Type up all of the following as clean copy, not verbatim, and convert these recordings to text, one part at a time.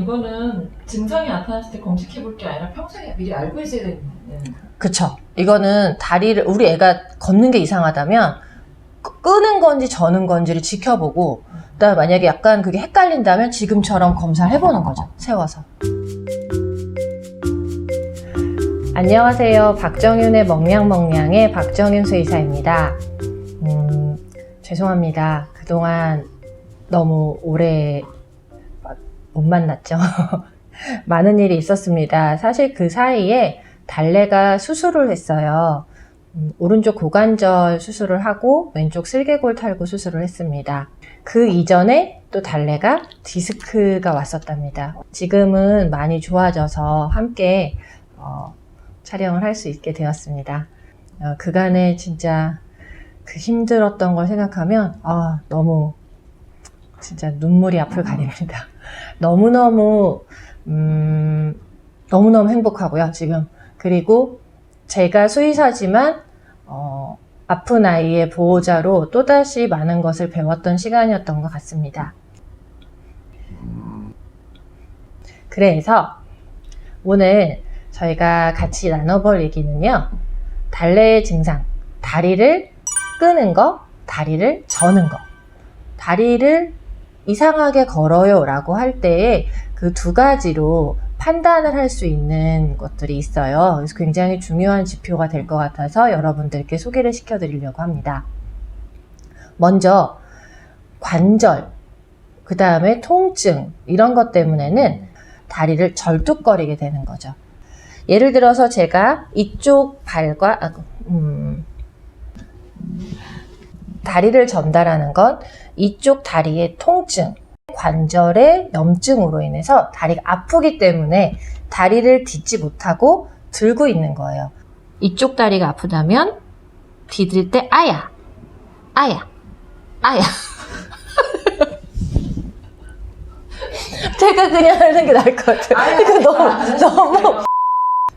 이거는 증상이 나타났을 때 검색해 볼 게 아니라 평소에 미리 알고 있어야 되는. 그쵸. 이거는 다리를, 우리 애가 걷는 게 이상하다면 끄는 건지 저는 건지를 지켜보고, 그다음에 만약에 약간 그게 헷갈린다면 지금처럼 검사를 해보는 거죠. 세워서. 안녕하세요. 박정윤의 멍냥멍냥의 박정윤 수의사입니다. 죄송합니다. 그동안 너무 오래 못 만났죠. 많은 일이 있었습니다. 사실 그 사이에 달래가 수술을 했어요. 오른쪽 고관절 수술을 하고 왼쪽 슬개골 탈구 수술을 했습니다. 그 이전에 또 달래가 디스크가 왔었답니다. 지금은 많이 좋아져서 함께 촬영을 할 수 있게 되었습니다. 그간에 진짜 그 힘들었던 걸 생각하면 너무 진짜 눈물이 앞을 가립니다. 너무너무 행복하고요, 지금. 그리고 제가 수의사지만 아픈 아이의 보호자로 또다시 많은 것을 배웠던 시간이었던 것 같습니다. 그래서 오늘 저희가 같이 나눠볼 얘기는요, 달래의 증상, 다리를 끄는 거, 다리를 저는 거. 다리를 이상하게 걸어요 라고 할 때에 그 두 가지로 판단을 할 수 있는 것들이 있어요. 그래서 굉장히 중요한 지표가 될 것 같아서 여러분들께 소개를 시켜드리려고 합니다. 먼저 관절, 그 다음에 통증, 이런 것 때문에는 다리를 절뚝거리게 되는 거죠. 예를 들어서 제가 이쪽 발과 다리를 전달하는 건 이쪽 다리의 통증, 관절의 염증으로 인해서 다리가 아프기 때문에 다리를 딛지 못하고 들고 있는 거예요. 이쪽 다리가 아프다면 디딜 때 아야, 아야, 아야. 제가 그냥 하는 게 나을 것 같아요. 그러니까 너무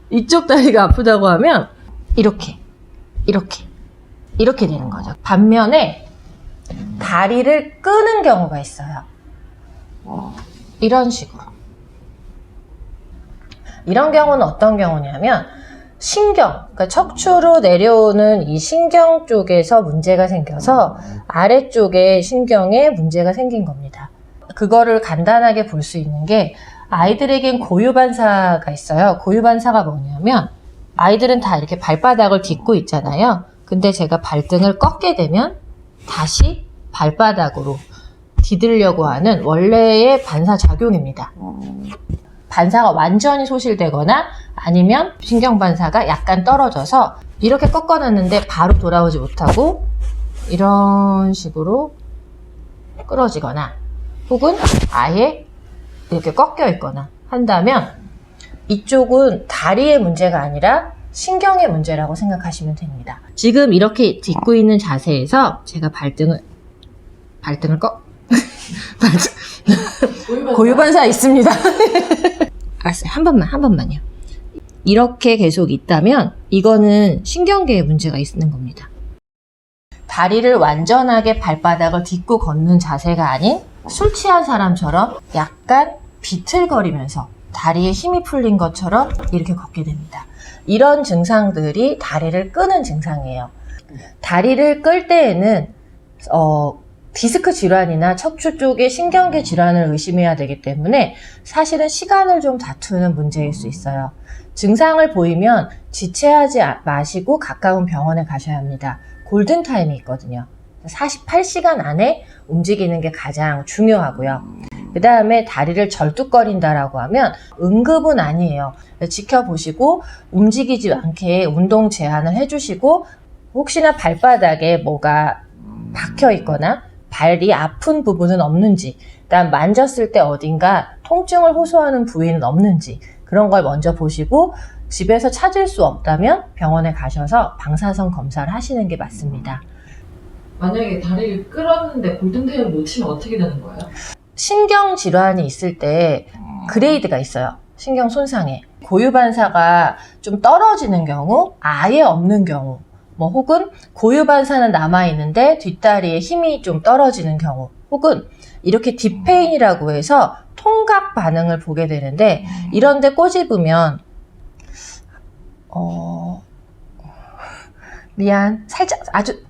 이쪽 다리가 아프다고 하면 이렇게 되는 거죠. 반면에 다리를 끄는 경우가 있어요. 이런 식으로. 이런 경우는 어떤 경우냐면 그러니까 척추로 내려오는 이 신경 쪽에서 문제가 생겨서 아래쪽에 신경에 문제가 생긴 겁니다. 그거를 간단하게 볼 수 있는 게 아이들에겐 고유반사가 있어요. 고유반사가 뭐냐면 아이들은 다 이렇게 발바닥을 딛고 있잖아요. 근데 제가 발등을 꺾게 되면 다시 발바닥으로 디디려고 하는 원래의 반사작용입니다. 반사가 완전히 소실되거나 아니면 신경반사가 약간 떨어져서 이렇게 꺾어놨는데 바로 돌아오지 못하고 이런 식으로 끌어지거나 혹은 아예 이렇게 꺾여 있거나 한다면 이쪽은 다리의 문제가 아니라 신경의 문제라고 생각하시면 됩니다. 지금 이렇게 딛고 있는 자세에서 제가 발등을 고유반사 있습니다. 알았어요. 한 번만요. 이렇게 계속 있다면 이거는 신경계에 문제가 있는 겁니다. 다리를 완전하게 발바닥을 딛고 걷는 자세가 아닌 술 취한 사람처럼 약간 비틀거리면서 다리에 힘이 풀린 것처럼 이렇게 걷게 됩니다. 이런 증상들이 다리를 끄는 증상이에요. 다리를 끌 때에는 디스크 질환이나 척추 쪽의 신경계 질환을 의심해야 되기 때문에 사실은 시간을 좀 다투는 문제일 수 있어요. 증상을 보이면 지체하지 마시고 가까운 병원에 가셔야 합니다. 골든타임이 있거든요. 48시간 안에 움직이는 게 가장 중요하고요. 그 다음에 다리를 절뚝거린다라고 하면 응급은 아니에요. 지켜보시고 움직이지 않게 운동 제한을 해주시고 혹시나 발바닥에 뭐가 박혀 있거나 발이 아픈 부분은 없는지, 그다음 만졌을 때 어딘가 통증을 호소하는 부위는 없는지 그런 걸 먼저 보시고 집에서 찾을 수 없다면 병원에 가셔서 방사선 검사를 하시는 게 맞습니다. 만약에 다리를 끌었는데 골든타임을 놓치면 어떻게 되는 거예요? 신경 질환이 있을 때 그레이드가 있어요. 신경 손상에. 고유반사가 좀 떨어지는 경우, 아예 없는 경우, 혹은 고유반사는 남아있는데 뒷다리에 힘이 좀 떨어지는 경우, 혹은 이렇게 딥페인이라고 해서 통각 반응을 보게 되는데 이런데 꼬집으면 미안 살짝 아주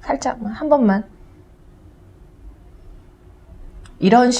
살짝 한 번만 이런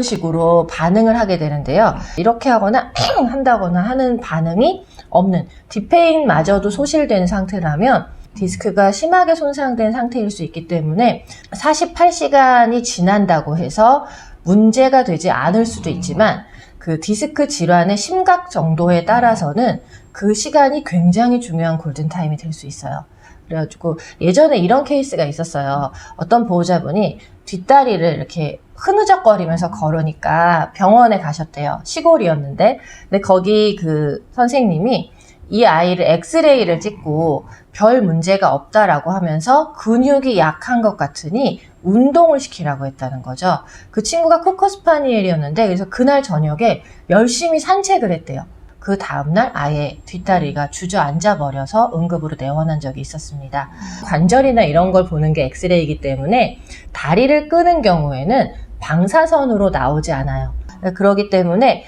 식으로 반응을 하게 되는데요. 이렇게 하거나 팽 한다거나 하는 반응이 없는 뒷페인마저도 소실된 상태라면 디스크가 심하게 손상된 상태일 수 있기 때문에 48시간이 지난다고 해서 문제가 되지 않을 수도 있지만 그 디스크 질환의 심각 정도에 따라서는 그 시간이 굉장히 중요한 골든타임이 될 수 있어요. 그래가지고 예전에 이런 케이스가 있었어요. 어떤 보호자분이 뒷다리를 이렇게 흐느적거리면서 걸으니까 병원에 가셨대요. 시골이었는데. 근데 거기 그 선생님이 이 아이를 엑스레이를 찍고 별 문제가 없다라고 하면서 근육이 약한 것 같으니 운동을 시키라고 했다는 거죠. 그 친구가 코커스파니엘이었는데 그래서 그날 저녁에 열심히 산책을 했대요. 그 다음날 아예 뒷다리가 주저앉아 버려서 응급으로 내원한 적이 있었습니다. 관절이나 이런 걸 보는 게 엑스레이이기 때문에 다리를 끄는 경우에는 방사선으로 나오지 않아요. 그렇기 때문에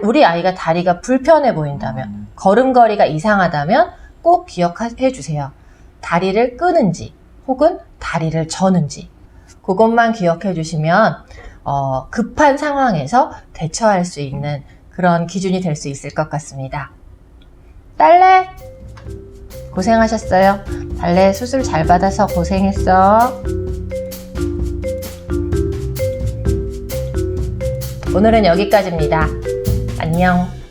우리 아이가 다리가 불편해 보인다면, 걸음걸이가 이상하다면 꼭 기억해 주세요. 다리를 끄는지 혹은 다리를 저는지 그것만 기억해 주시면 급한 상황에서 대처할 수 있는 그런 기준이 될 수 있을 것 같습니다. 딸래 고생하셨어요. 딸래 수술 잘 받아서 고생했어. 오늘은 여기까지입니다. 안녕.